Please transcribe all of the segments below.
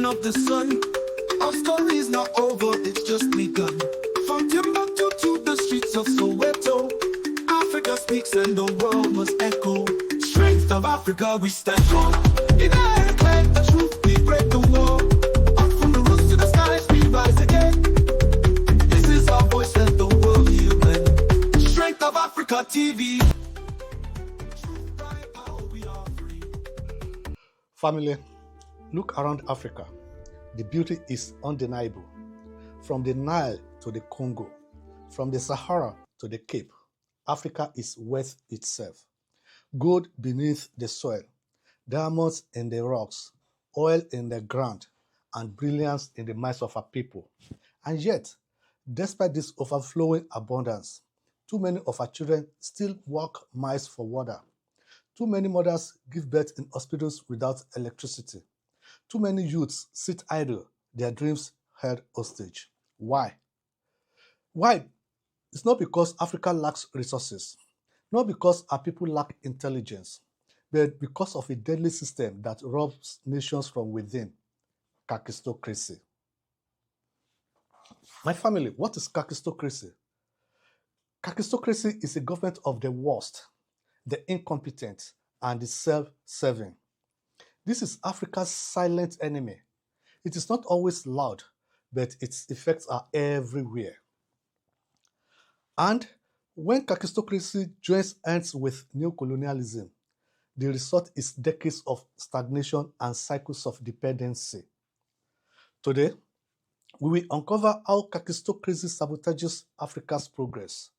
of the sun. Our story's not over, it's just begun. From Timbuktu to the streets of Soweto, Africa speaks and the world must echo. Strength of Africa, we stand tall. In our declare the truth, we break the wall. Up from the roots to the skies, we rise again. This is our voice, let the world hear men. Strength of Africa TV. Truth by power, we are free. Family, look around Africa. The beauty is undeniable. From the Nile to the Congo, from the Sahara to the Cape, Africa is worth itself. Gold beneath the soil, diamonds in the rocks, oil in the ground, and brilliance in the minds of our people. And yet, despite this overflowing abundance, too many of our children still walk miles for water. Too many mothers give birth in hospitals without electricity. Too many youths sit idle, their dreams held hostage. Why? Why? It's not because Africa lacks resources, not because our people lack intelligence, but because of a deadly system that robs nations from within, kakistocracy. My family, what is kakistocracy? Kakistocracy is a government of the worst, the incompetent, and the self-serving. This is Africa's silent enemy. It is not always loud, but its effects are everywhere. And when kakistocracy joins hands with neocolonialism, the result is decades of stagnation and cycles of dependency. Today, we will uncover how kakistocracy sabotages Africa's progress,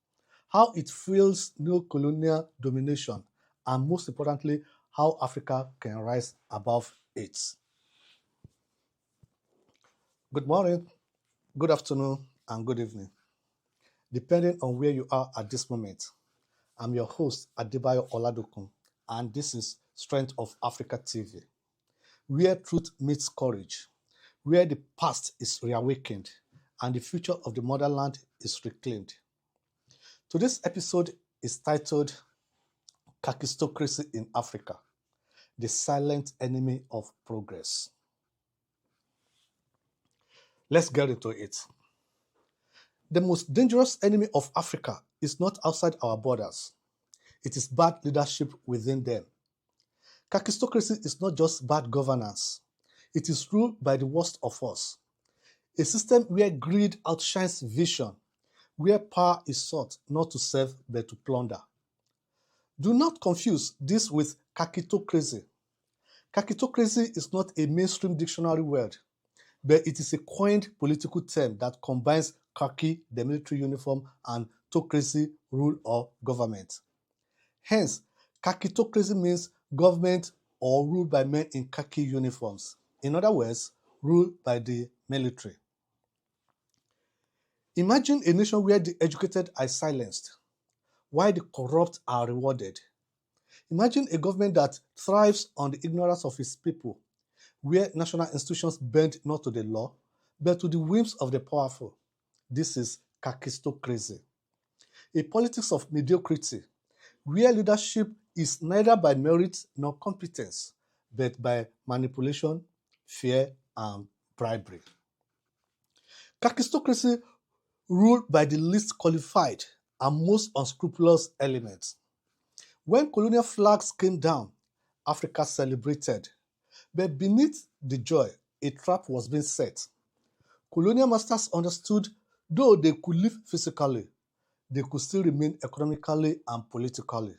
how it fuels neocolonial domination, and most importantly, how Africa can rise above it. Good morning, good afternoon, and good evening, depending on where you are at this moment. I'm your host, Adebayo Oladokun, and this is Strength of Africa TV, where truth meets courage, where the past is reawakened, and the future of the motherland is reclaimed. Today's episode is titled Kakistocracy in Africa, the silent enemy of progress. Let's get into it. The most dangerous enemy of Africa is not outside our borders. It is bad leadership within them. Kakistocracy is not just bad governance. It is ruled by the worst of us. A system where greed outshines vision, where power is sought not to serve but to plunder. Do not confuse this with kakitocracy. Kakitocracy is not a mainstream dictionary word, but it is a coined political term that combines khaki, the military uniform, and tocracy, rule or government. Hence, kakitocracy means government or rule by men in khaki uniforms. In other words, ruled by the military. Imagine a nation where the educated are silenced, while the corrupt are rewarded. Imagine a government that thrives on the ignorance of its people, where national institutions bend not to the law, but to the whims of the powerful. This is kakistocracy. A politics of mediocrity, where leadership is neither by merit nor competence, but by manipulation, fear, and bribery. Kakistocracy ruled by the least qualified and most unscrupulous elements. When colonial flags came down, Africa celebrated. But beneath the joy, a trap was being set. Colonial masters understood, though they could live physically, they could still remain economically and politically.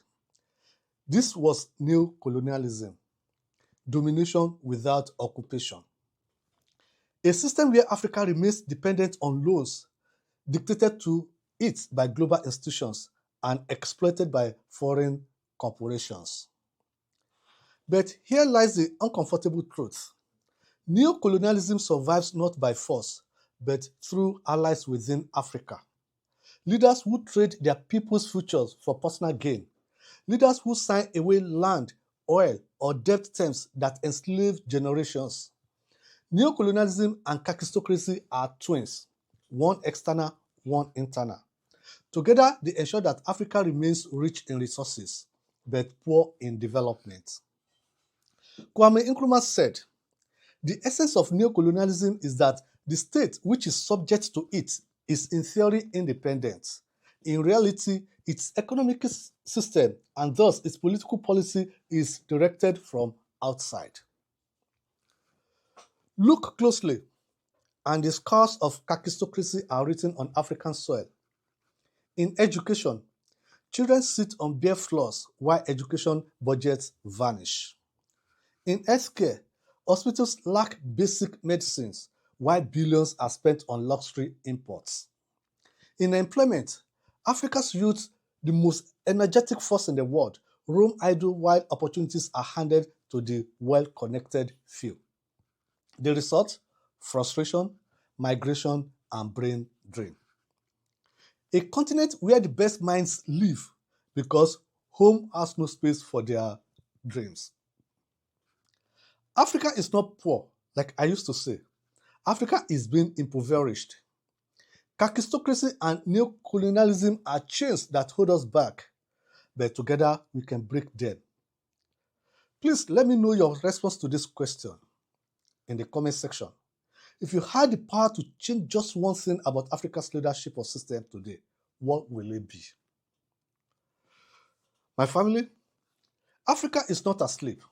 This was neo-colonialism, domination without occupation. A system where Africa remains dependent on loans dictated to it by global institutions and exploited by foreign corporations. But here lies the uncomfortable truth. Neo-colonialism survives not by force, but through allies within Africa. Leaders who trade their people's futures for personal gain. Leaders who sign away land, oil, or debt terms that enslave generations. Neo-colonialism and kakistocracy are twins, one external, one internal. Together, they ensure that Africa remains rich in resources, but poor in development. Kwame Nkrumah said, The essence of neocolonialism is that the state which is subject to it is in theory independent. In reality, its economic system and thus its political policy is directed from outside. Look closely, and the scars of kakistocracy are written on African soil. In education, children sit on bare floors while education budgets vanish. In healthcare, hospitals lack basic medicines while billions are spent on luxury imports. In employment, Africa's youth, the most energetic force in the world, roam idle while opportunities are handed to the well-connected few. The result? Frustration, migration, and brain drain. A continent where the best minds live because home has no space for their dreams. Africa is not poor, like I used to say. Africa is being impoverished. Kakistocracy and neocolonialism are chains that hold us back, but together we can break them. Please let me know your response to this question in the comment section. If you had the power to change just one thing about Africa's leadership or system today, what will it be? My family, Africa is not asleep.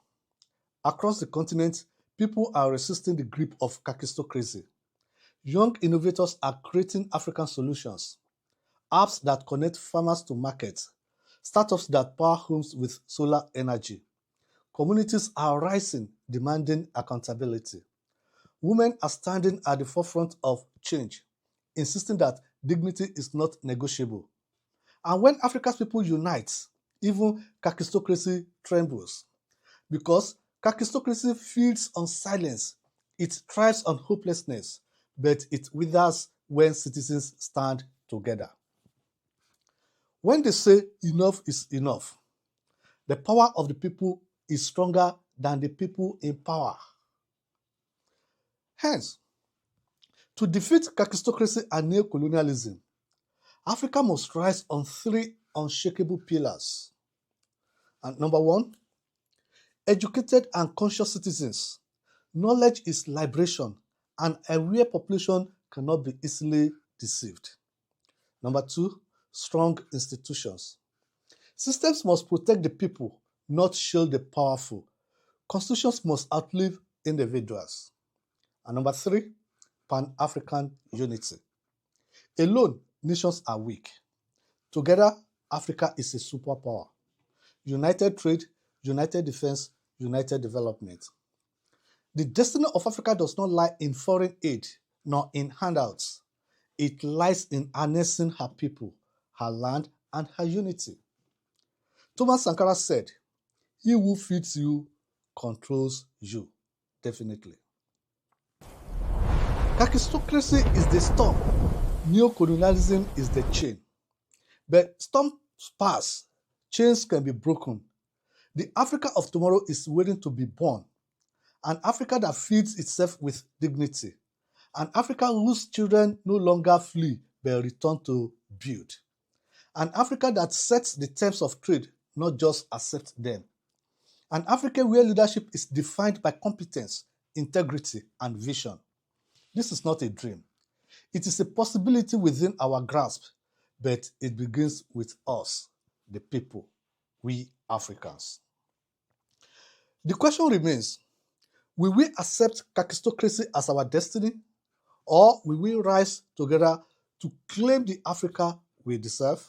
Across the continent, people are resisting the grip of kakistocracy. Young innovators are creating African solutions, apps that connect farmers to markets, startups that power homes with solar energy. Communities are rising, demanding accountability. Women are standing at the forefront of change, insisting that dignity is not negotiable. And when Africa's people unite, even kakistocracy trembles. Because kakistocracy feeds on silence, it thrives on hopelessness, but it withers when citizens stand together. When they say enough is enough, the power of the people is stronger than the people in power. Hence, to defeat kakistocracy and neocolonialism, Africa must rise on three unshakable pillars. And number one, educated and conscious citizens. Knowledge is liberation, and a aware population cannot be easily deceived. Number two, strong institutions. Systems must protect the people, not shield the powerful. Constitutions must outlive individuals. And number three, Pan-African unity. Alone, nations are weak. Together, Africa is a superpower. United trade, united defense, united development. The destiny of Africa does not lie in foreign aid, nor in handouts. It lies in harnessing her people, her land, and her unity. Thomas Sankara said, "He who feeds you controls you." Definitely. Kakistocracy is the storm. Neocolonialism is the chain. But storms pass, chains can be broken. The Africa of tomorrow is waiting to be born. An Africa that feeds itself with dignity. An Africa whose children no longer flee but return to build. An Africa that sets the terms of trade, not just accept them. An Africa where leadership is defined by competence, integrity, and vision. This is not a dream. It is a possibility within our grasp, but it begins with us, the people, we Africans. The question remains, will we accept kakistocracy as our destiny, or will we rise together to claim the Africa we deserve?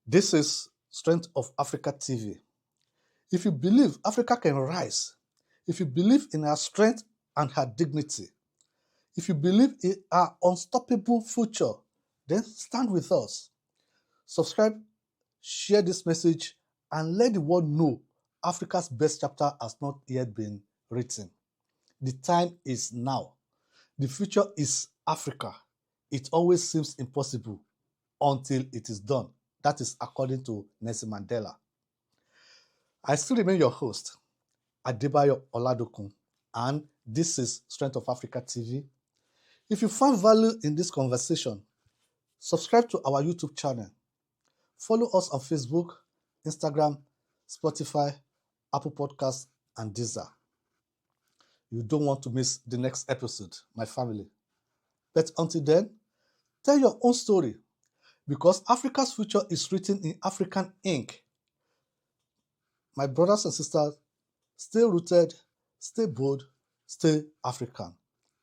This is Strength of Africa TV. If you believe Africa can rise, if you believe in her strength and her dignity, if you believe in our unstoppable future, then stand with us. Subscribe, share this message, and let the world know Africa's best chapter has not yet been written. The time is now. The future is Africa. It always seems impossible until it is done. That is according to Nelson Mandela. I still remain your host, Adebayo Oladokun, and this is Strength of Africa TV. If you found value in this conversation, subscribe to our YouTube channel. Follow us on Facebook, Instagram, Spotify, Apple Podcasts, and Deezer. You don't want to miss the next episode, my family. But until then, tell your own story, because Africa's future is written in African ink. My brothers and sisters, stay rooted, stay bold, stay African.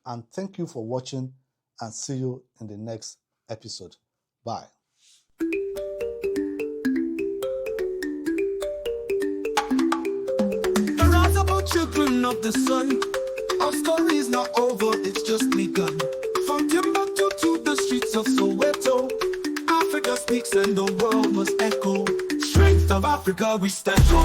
And thank you for watching, and see you in the next episode. Bye. Arise about children of the sun. Our story is not over, it's just begun. From Timbuktu to the streets of Soweto, Africa speaks and the world must echo. Strength of Africa, we stand strong.